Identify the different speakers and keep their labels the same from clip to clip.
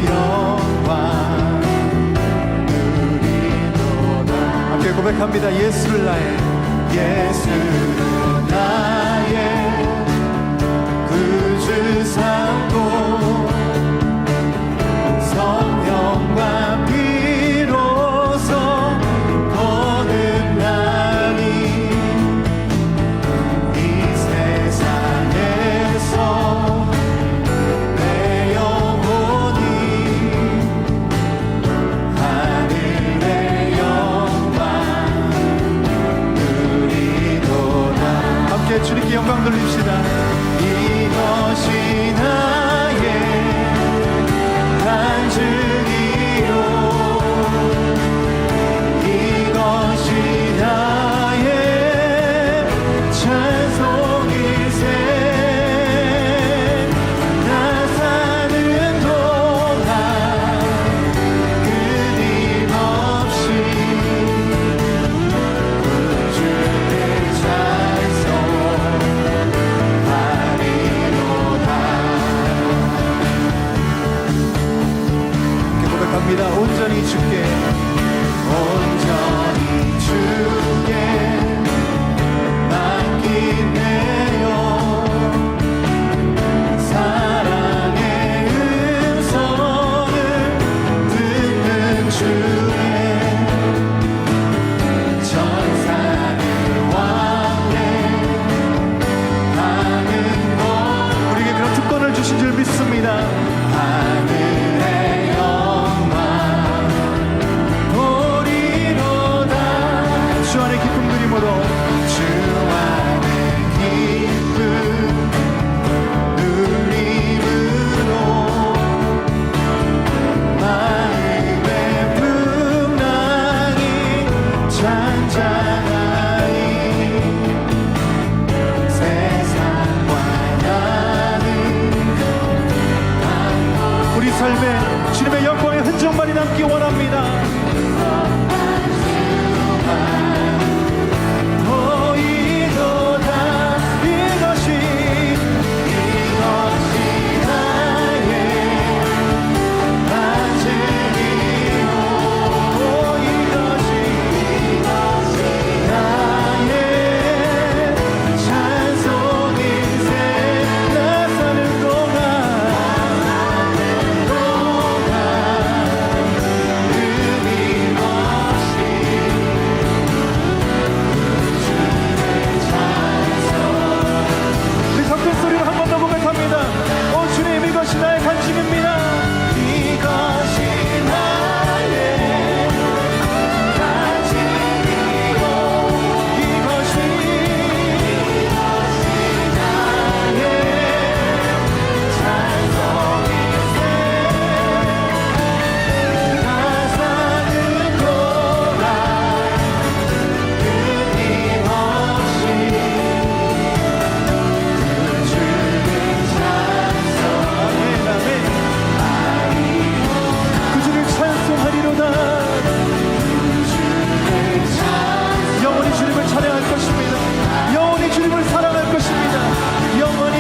Speaker 1: 영광 누리도다. 함께 고백합니다. 예수를 나의 구주 삼고 성령과 비로소 거듭나니 이 세상에서 내 영혼이 하늘의 영광 누리도다. 함께 주님께 영광 돌립시다. 이것이 나의 간증이요 이것이 나의 찬송일세. 나 사는 동안 끊임없이 구주를 찬송하리로다. 고백합니다. 온전히 주께 맡긴 내 영 사랑의 음성을 듣는 주의 천사는 왕래하는 것. 우리에게 그런 특권을 주신 줄 믿습니다. 하늘의 영광 보리로다. 주 안의 기쁨 누림으로 주 안의 기쁨 누림으로 마음의 풍랑이 잔잔하니 세상과 나는 우리 삶에 주님의 영광의 흔적만이 남기 원합니다. 보이도다. 이것이 나의 간증이요 이것이 나의 찬송일세. 나 사는 동안 우리 섞은 소리로 한 번 더 고백합니다. 오 주님, 이것이 나의 간증입니다. 이것이 나의 간증이요 이것이 나의 찬송일세. 나 사는 동안 끊임없이 구주를 찬송하리로다. 영원히 주님을 찬양할 것입니다. 영원히 주님을 사랑할 것입니다. 영원히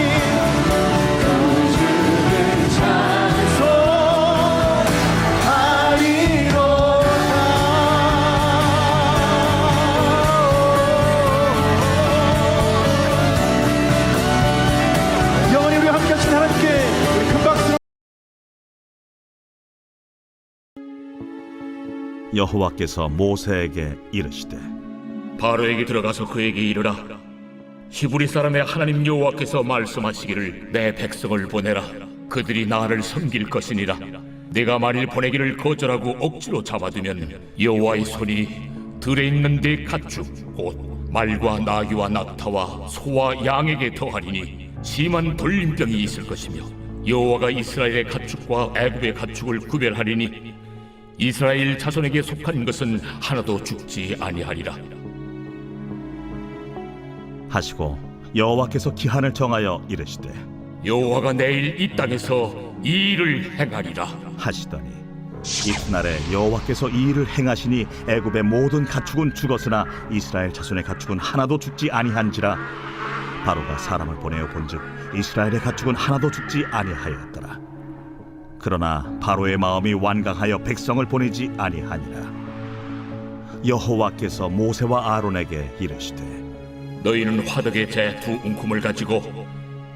Speaker 1: 구주를 찬송하리로다. 영원히 우리 함께 하신 하나님께 우리 큰 박수로.
Speaker 2: 여호와께서 모세에게 이르시되
Speaker 3: 바로에게 들어가서 그에게 이르라. 히브리 사람의 하나님 여호와께서 말씀하시기를 내 백성을 보내라. 그들이 나를 섬길 것이니라. 내가 만일 보내기를 거절하고 억지로 잡아두면 여호와의 손이 들에 있는 네 가축 곧 말과 나귀와 낙타와 소와 양에게 더하리니 심한 돌림병이 있을 것이며 여호와가 이스라엘의 가축과 애굽의 가축을 구별하리니 이스라엘 자손에게 속한 것은 하나도 죽지 아니하리라.
Speaker 2: 하시고 여호와께서 기한을 정하여 이르시되
Speaker 3: 여호와가 내일 이 땅에서 이 일을 행하리라
Speaker 2: 하시더니 이튿날에 여호와께서 이 일을 행하시니 애굽의 모든 가축은 죽었으나 이스라엘 자손의 가축은 하나도 죽지 아니한지라. 바로가 사람을 보내어 본즉 이스라엘의 가축은 하나도 죽지 아니하였더라. 그러나 바로의 마음이 완강하여 백성을 보내지 아니하니라. 여호와께서 모세와 아론에게 이르시되
Speaker 3: 너희는 화덕의 재 두 움큼을 가지고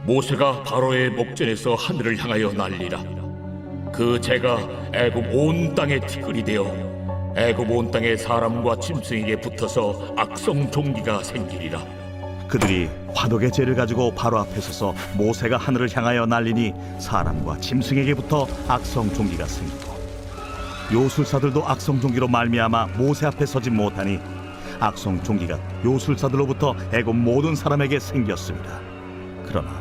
Speaker 3: 모세가 바로의 목전에서 하늘을 향하여 날리라. 그 재가 애굽 온 땅에 티끌이 되어 애굽 온 땅의 사람과 짐승에게 붙어서 악성 종기가 생기리라.
Speaker 2: 그들이 화덕의 재를 가지고 바로 앞에 서서 모세가 하늘을 향하여 날리니 사람과 짐승에게 붙어 악성 종기가 생기고 요술사들도 악성 종기로 말미암아 모세 앞에 서지 못하니 악성 종기가 요술사들로부터 애굽 모든 사람에게 생겼습니다. 그러나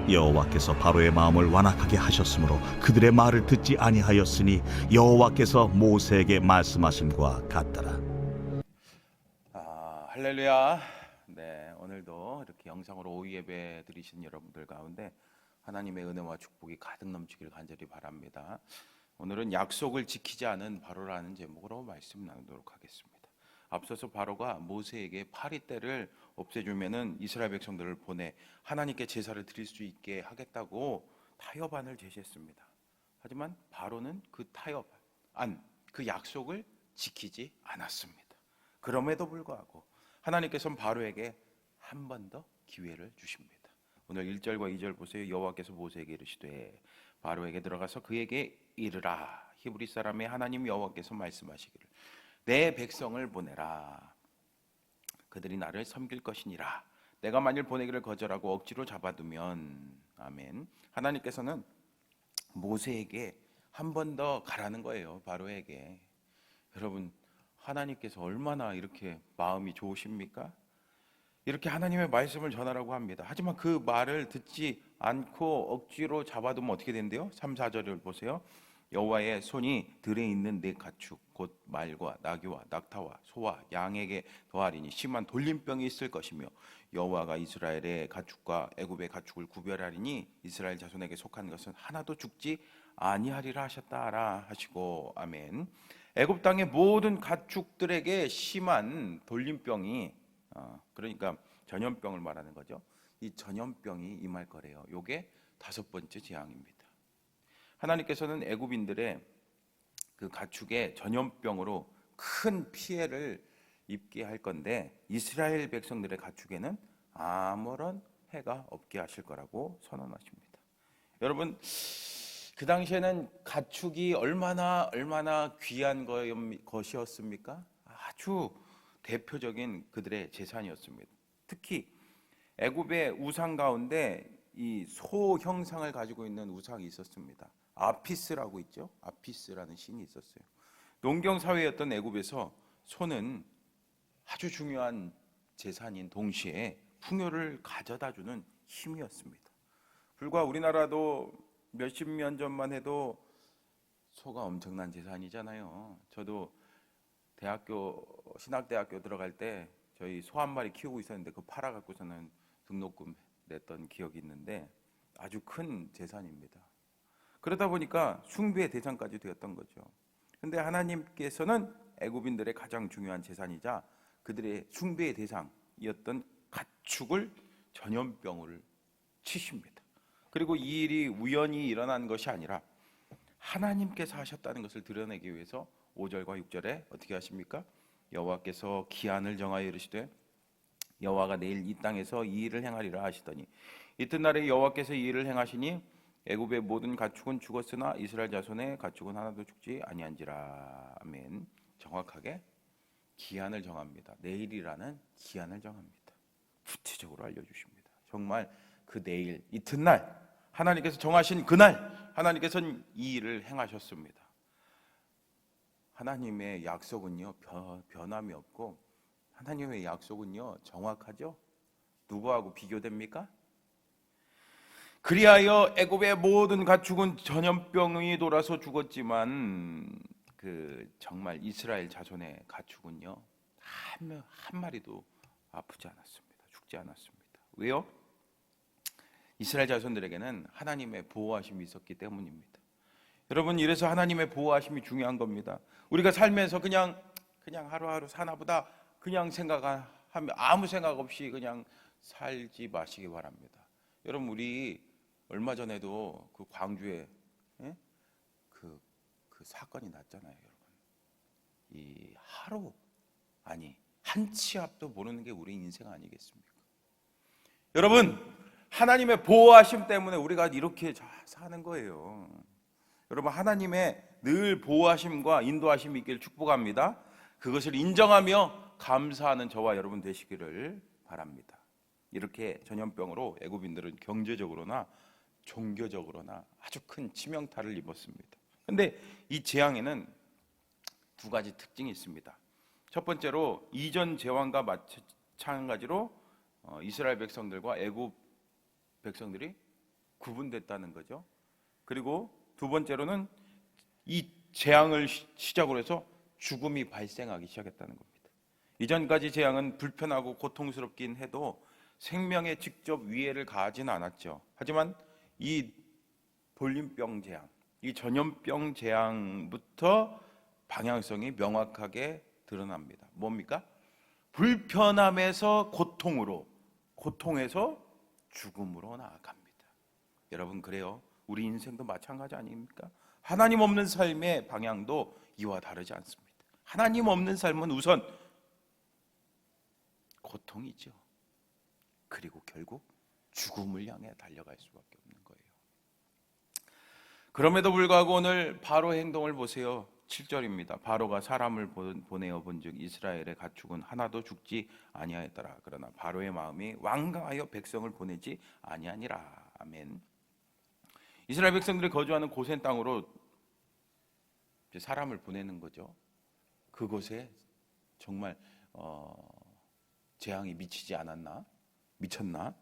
Speaker 2: 여호와께서 바로의 마음을 완악하게 하셨으므로 그들의 말을 듣지 아니하였으니 여호와께서 모세에게 말씀하심과 같더라.
Speaker 4: 할렐루야. 네, 오늘도 이렇게 영상으로 오후 예배 드리신 여러분들 가운데 하나님의 은혜와 축복이 가득 넘치기를 간절히 바랍니다. 오늘은 약속을 지키지 않은 바로라는 제목으로 말씀 나누도록 하겠습니다. 앞서서 바로가 모세에게 파리떼를 없애주면은 이스라엘 백성들을 보내 하나님께 제사를 드릴 수 있게 하겠다고 타협안을 제시했습니다. 하지만 바로는 그 타협안, 그 약속을 지키지 않았습니다. 그럼에도 불구하고 하나님께서는 바로에게 한 번 더 기회를 주십니다. 오늘 1절과 2절 보세요. 여호와께서 모세에게 이르시되 바로에게 들어가서 그에게 이르라. 히브리 사람의 하나님 여호와께서 말씀하시기를 내 백성을 보내라. 그들이 나를 섬길 것이니라. 내가 만일 보내기를 거절하고 억지로 잡아두면 아멘. 하나님께서는 모세에게 한 번 더 가라는 거예요. 바로에게. 여러분, 하나님께서 얼마나 이렇게 마음이 좋으십니까? 이렇게 하나님의 말씀을 전하라고 합니다. 하지만 그 말을 듣지 않고 억지로 잡아두면 어떻게 된대요? 3, 4절을 보세요. 여호와의 손이 들에 있는 내 가축 곧 말과 나귀와 낙타와 소와 양에게 더하리니 심한 돌림병이 있을 것이며 여호와가 이스라엘의 가축과 애굽의 가축을 구별하리니 이스라엘 자손에게 속한 것은 하나도 죽지 아니하리라 하셨다라 하시고 아멘. 애굽 땅의 모든 가축들에게 심한 돌림병이 그러니까 전염병을 말하는 거죠. 이 전염병이 임할 거래요. 요게 5번째 재앙입니다. 하나님께서는 애굽인들의 그 가축의 전염병으로 큰 피해를 입게 할 건데 이스라엘 백성들의 가축에는 아무런 해가 없게 하실 거라고 선언하십니다. 여러분, 그 당시에는 가축이 얼마나 귀한 것이었습니까? 아주 대표적인 그들의 재산이었습니다. 특히 애굽의 우상 가운데 이 소 형상을 가지고 있는 우상이 있었습니다. 아피스라고 있죠. 아피스라는 신이 있었어요. 농경 사회였던 애굽에서 소는 아주 중요한 재산인 동시에 풍요를 가져다주는 힘이었습니다. 불과 우리나라도 몇십 년 전만 해도 소가 엄청난 재산이잖아요. 저도 신학대학교 들어갈 때 저희 소 한 마리 키우고 있었는데 그 팔아갖고서는 등록금 냈던 기억이 있는데 아주 큰 재산입니다. 그러다 보니까 숭배의 대상까지 되었던 거죠. 그런데 하나님께서는 애굽인들의 가장 중요한 재산이자 그들의 숭배의 대상이었던 가축을 전염병을 치십니다. 그리고 이 일이 우연히 일어난 것이 아니라 하나님께서 하셨다는 것을 드러내기 위해서 5절과 6절에 어떻게 하십니까? 여호와께서 기한을 정하여 이르시되 여호와가 내일 이 땅에서 이 일을 행하리라 하시더니 이튿날에 여호와께서 이 일을 행하시니 애굽의 모든 가축은 죽었으나 이스라엘 자손의 가축은 하나도 죽지 아니한지라. 아멘. 정확하게 기한을 정합니다. 내일이라는 기한을 정합니다. 구체적으로 알려주십니다. 정말 그 내일 이튿날 하나님께서 정하신 그날 하나님께서는 이 일을 행하셨습니다. 하나님의 약속은요 변함이 없고 하나님의 약속은요 정확하죠. 누구하고 비교됩니까? 그리하여 애굽의 모든 가축은 전염병이 돌아서 죽었지만 정말 이스라엘 자손의 가축은요 한 마리도 아프지 않았습니다. 죽지 않았습니다. 왜요? 이스라엘 자손들에게는 하나님의 보호하심이 있었기 때문입니다. 여러분, 이래서 하나님의 보호하심이 중요한 겁니다. 우리가 살면서 그냥 하루하루 사나보다 그냥 생각하면 아무 생각 없이 그냥 살지 마시기 바랍니다. 여러분, 우리 얼마 전에도 그 광주에 그 사건이 났잖아요, 여러분. 이 하루, 아니 한 치 앞도 모르는 게 우리 인생 아니겠습니까? 여러분, 하나님의 보호하심 때문에 우리가 이렇게 사는 거예요. 여러분, 하나님의 늘 보호하심과 인도하심이 있기를 축복합니다. 그것을 인정하며 감사하는 저와 여러분 되시기를 바랍니다. 이렇게 전염병으로 애굽인들은 경제적으로나 종교적으로나 아주 큰 치명타를 입었습니다. 그런데 이 재앙에는 두 가지 특징이 있습니다. 첫 번째로 이전 재앙과 마찬가지로 이스라엘 백성들과 애굽 백성들이 구분됐다는 거죠. 그리고 두 번째로는 이 재앙을 시작으로 해서 죽음이 발생하기 시작했다는 겁니다. 이전까지 재앙은 불편하고 고통스럽긴 해도 생명에 직접 위해를 가하진 않았죠. 하지만 이 돌림병 재앙, 이 전염병 재앙부터 방향성이 명확하게 드러납니다. 뭡니까? 불편함에서 고통으로, 고통에서 죽음으로 나아갑니다. 여러분, 그래요. 우리 인생도 마찬가지 아닙니까? 하나님 없는 삶의 방향도 이와 다르지 않습니다. 하나님 없는 삶은 우선 고통이죠. 그리고 결국 죽음을 향해 달려갈 수밖에 없는 거예요. 그럼에도 불구하고 오늘 바로의 행동을 보세요. 7절입니다. 바로가 사람을 보내어 본즉 이스라엘의 가축은 하나도 죽지 아니하였더라. 그러나 바로의 마음이 완강하여 백성을 보내지 아니하니라. 아멘. 이스라엘 백성들이 거주하는 고센 땅으로 사람을 보내는 거죠. 그곳에 정말 재앙이 미치지 않았나? 미쳤나?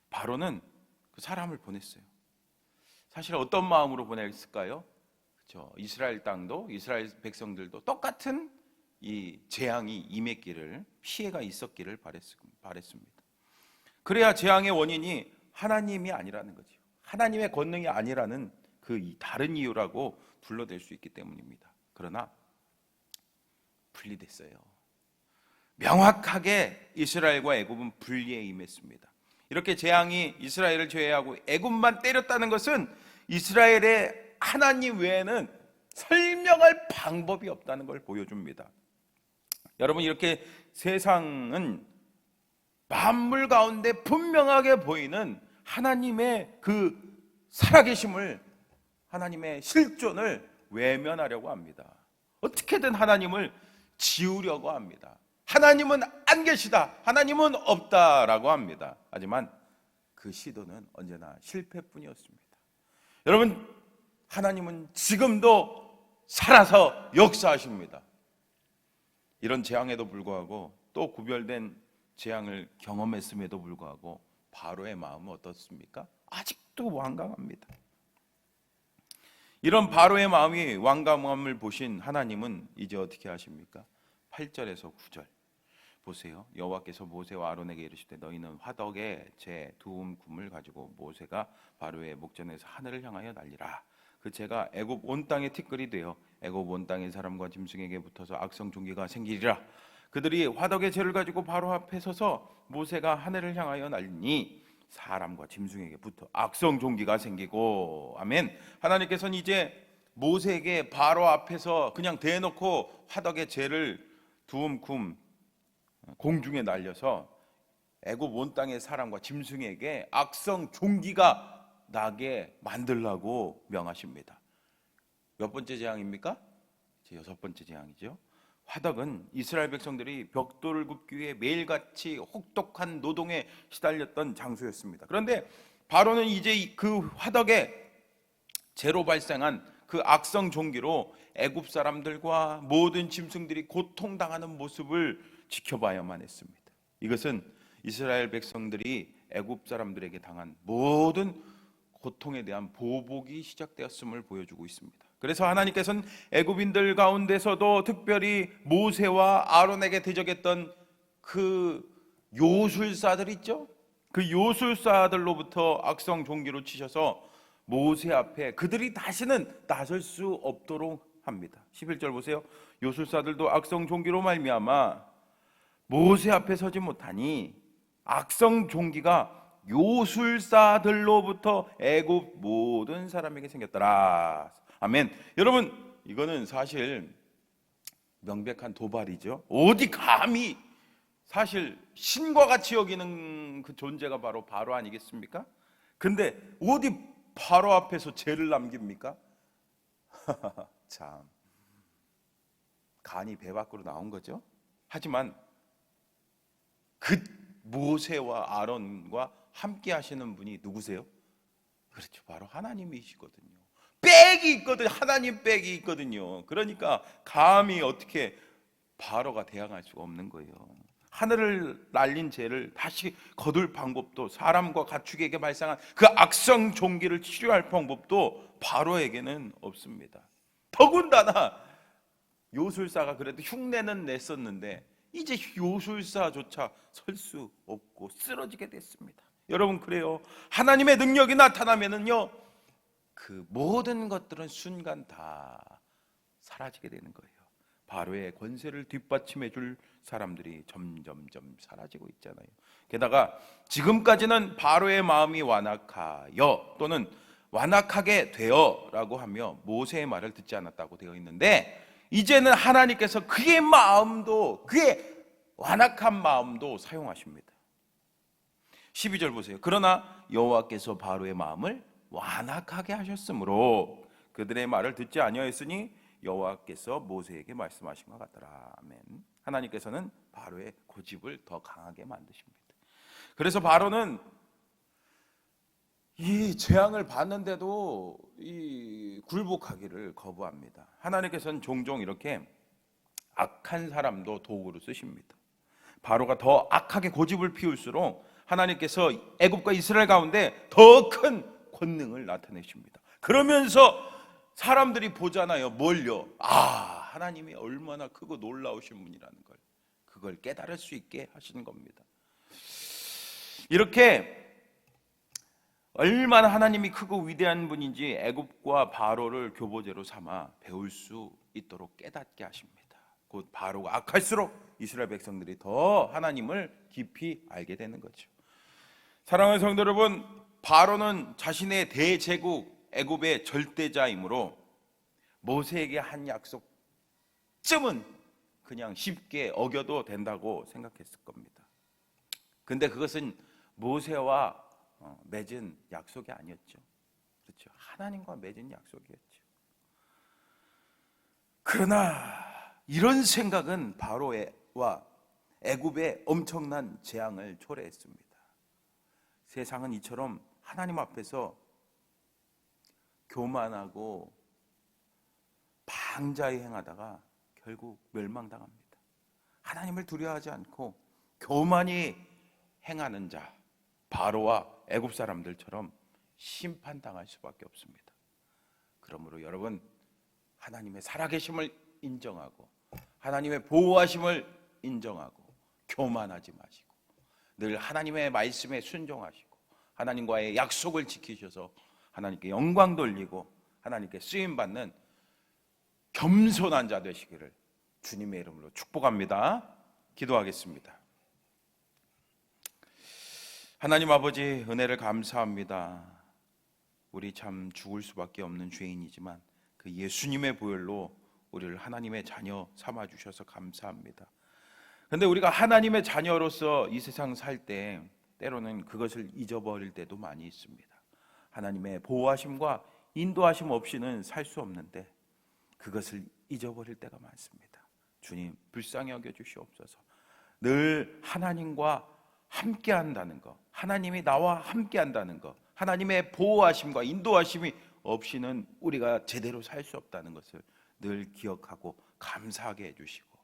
Speaker 4: 바로는 그 사람을 보냈어요. 사실 어떤 마음으로 보냈을까요? 그렇죠. 이스라엘 땅도 이스라엘 백성들도 똑같은 이 재앙이 임했기를, 피해가 있었기를 바랬습니다. 그래야 재앙의 원인이 하나님이 아니라는 거죠. 하나님의 권능이 아니라는 그 다른 이유라고 둘러댈 수 있기 때문입니다. 그러나 분리됐어요. 명확하게 이스라엘과 애굽은 분리에 임했습니다. 이렇게 재앙이 이스라엘을 제외하고 애굽만 때렸다는 것은 이스라엘의 하나님 외에는 설명할 방법이 없다는 걸 보여줍니다. 여러분, 이렇게 세상은 만물 가운데 분명하게 보이는 하나님의 그 살아계심을, 하나님의 실존을 외면하려고 합니다. 어떻게든 하나님을 지우려고 합니다. 하나님은 안 계시다, 하나님은 없다라고 합니다. 하지만 그 시도는 언제나 실패뿐이었습니다. 여러분, 하나님은 지금도 살아서 역사하십니다. 이런 재앙에도 불구하고, 또 구별된 재앙을 경험했음에도 불구하고 바로의 마음은 어떻습니까? 아직도 완강합니다. 이런 바로의 마음이 완강함을 보신 하나님은 이제 어떻게 하십니까? 8절에서 9절 보세요. 여호와께서 모세와 아론에게 이르시되 너희는 화덕에 재 두음 굼을 가지고 모세가 바로의 목전에서 하늘을 향하여 날리라. 그 재가 애굽 온 땅에 티끌이 되어 애굽 온 땅의 사람과 짐승에게 붙어서 악성 종기가 생기리라. 그들이 화덕의 재를 가지고 바로 앞에 서서 모세가 하늘을 향하여 날리니 사람과 짐승에게 붙어 악성 종기가 생기고. 아멘. 하나님께서는 이제 모세에게 바로 앞에서 그냥 대놓고 화덕의 재를 두음 굼 공중에 날려서 애굽 온 땅의 사람과 짐승에게 악성 종기가 나게 만들라고 명하십니다. 몇 번째 재앙입니까? 제 6번째 재앙이죠. 화덕은 이스라엘 백성들이 벽돌을 굽기 위해 매일같이 혹독한 노동에 시달렸던 장소였습니다. 그런데 바로는 이제 그 화덕에 재로 발생한 그 악성 종기로 애굽 사람들과 모든 짐승들이 고통당하는 모습을 지켜봐야만 했습니다. 이것은 이스라엘 백성들이 애굽 사람들에게 당한 모든 고통에 대한 보복이 시작되었음을 보여주고 있습니다. 그래서 하나님께서는 애굽인들 가운데서도 특별히 모세와 아론에게 대적했던 그 요술사들 있죠? 그 요술사들로부터 악성 종기로 치셔서 모세 앞에 그들이 다시는 나설 수 없도록 합니다. 11절 보세요. 요술사들도 악성 종기로 말미암아 모세 앞에 서지 못하니 악성 종기가 요술사들로부터 애굽 모든 사람에게 생겼더라. 아멘. 여러분, 이거는 사실 명백한 도발이죠. 어디 감히, 사실 신과 같이 여기는 그 존재가 바로 바로 아니겠습니까? 근데 어디 바로 앞에서 죄를 남깁니까? 참, 간이 배 밖으로 나온 거죠. 하지만 그 모세와 아론과 함께 하시는 분이 누구세요? 그렇죠, 바로 하나님이시거든요. 백이 있거든요. 하나님 백이 있거든요. 그러니까 감히 어떻게 바로가 대항할 수가 없는 거예요. 하늘을 날린 죄를 다시 거둘 방법도, 사람과 가축에게 발생한 그 악성 종기를 치료할 방법도 바로에게는 없습니다. 더군다나 요술사가 그래도 흉내는 냈었는데 이제 요술사조차 설 수 없고 쓰러지게 됐습니다. 여러분, 그래요. 하나님의 능력이 나타나면은요, 그 모든 것들은 순간 다 사라지게 되는 거예요. 바로의 권세를 뒷받침해 줄 사람들이 점점점 사라지고 있잖아요. 게다가 지금까지는 바로의 마음이 완악하여 또는 완악하게 되어라고 하며 모세의 말을 듣지 않았다고 되어 있는데, 이제는 하나님께서 그의 마음도, 그의 완악한 마음도 사용하십니다. 12절 보세요. 그러나 여호와께서 바로의 마음을 완악하게 하셨으므로 그들의 말을 듣지 아니하였으니 여호와께서 모세에게 말씀하신 것 같더라. 아멘. 하나님께서는 바로의 고집을 더 강하게 만드십니다. 그래서 바로는 이 재앙을 받는데도 이 굴복하기를 거부합니다. 하나님께서는 종종 이렇게 악한 사람도 도구로 쓰십니다. 바로가 더 악하게 고집을 피울수록 하나님께서 애굽과 이스라엘 가운데 더 큰 권능을 나타내십니다. 그러면서 사람들이 보잖아요. 뭘요? 아, 하나님이 얼마나 크고 놀라우신 분이라는 걸, 그걸 깨달을 수 있게 하시는 겁니다. 이렇게 얼마나 하나님이 크고 위대한 분인지 애굽과 바로를 교보제로 삼아 배울 수 있도록 깨닫게 하십니다. 곧 바로가 악할수록 이스라엘 백성들이 더 하나님을 깊이 알게 되는 거죠. 사랑하는 성도 여러분, 바로는 자신의 대제국 애굽의 절대자이므로 모세에게 한 약속쯤은 그냥 쉽게 어겨도 된다고 생각했을 겁니다. 근데 그것은 모세와 맺은 약속이 아니었죠. 그렇죠. 하나님과 맺은 약속이었죠. 그러나 이런 생각은 바로와 애굽의 엄청난 재앙을 초래했습니다. 세상은 이처럼 하나님 앞에서 교만하고 방자히 행하다가 결국 멸망당합니다. 하나님을 두려워하지 않고 교만히 행하는 자, 바로와 애굽 사람들처럼 심판당할 수밖에 없습니다. 그러므로 여러분, 하나님의 살아계심을 인정하고 하나님의 보호하심을 인정하고 교만하지 마시고 늘 하나님의 말씀에 순종하시고 하나님과의 약속을 지키셔서 하나님께 영광 돌리고 하나님께 쓰임받는 겸손한 자 되시기를 주님의 이름으로 축복합니다. 기도하겠습니다. 하나님 아버지, 은혜를 감사합니다. 우리 참 죽을 수밖에 없는 죄인이지만 그 예수님의 보혈로 우리를 하나님의 자녀 삼아주셔서 감사합니다. 그런데 우리가 하나님의 자녀로서 이 세상 살 때 때로는 그것을 잊어버릴 때도 많이 있습니다. 하나님의 보호하심과 인도하심 없이는 살 수 없는데 그것을 잊어버릴 때가 많습니다. 주님, 불쌍히 여겨주시옵소서. 늘 하나님과 함께 한다는 것, 하나님이 나와 함께 한다는 것, 하나님의 보호하심과 인도하심이 없이는 우리가 제대로 살 수 없다는 것을 늘 기억하고 감사하게 해주시고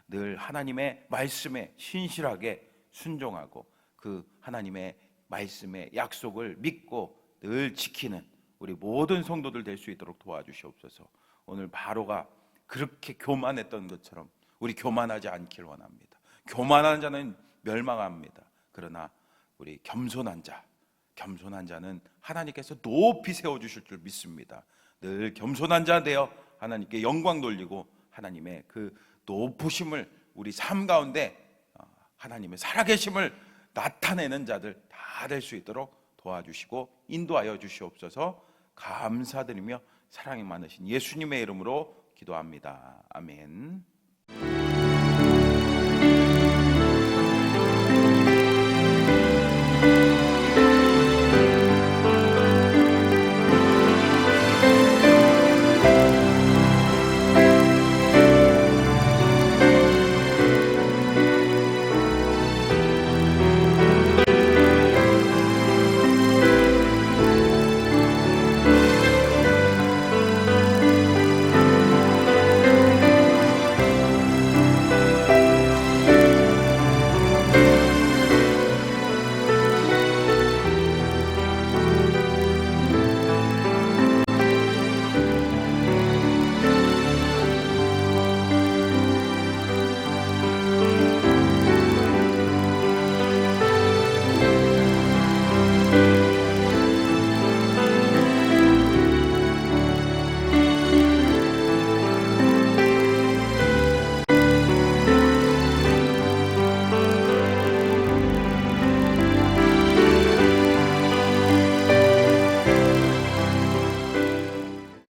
Speaker 4: 늘 하나님의 말씀에 신실하게 순종하고 그 하나님의 말씀의 약속을 믿고 늘 지키는 우리 모든 성도들 될 수 있도록 도와주시옵소서. 오늘 바로가 그렇게 교만했던 것처럼 우리 교만하지 않길 원합니다. 교만한 자는 멸망합니다. 그러나 우리 겸손한 자는 하나님께서 높이 세워주실 줄 믿습니다. 늘 겸손한 자 되어 하나님께 영광 돌리고 하나님의 그 높으심을 우리 삶 가운데 하나님의 살아계심을 나타내는 자들 다 될 수 있도록 도와주시고 인도하여 주시옵소서. 감사드리며 사랑이 많으신 예수님의 이름으로 기도합니다. 아멘.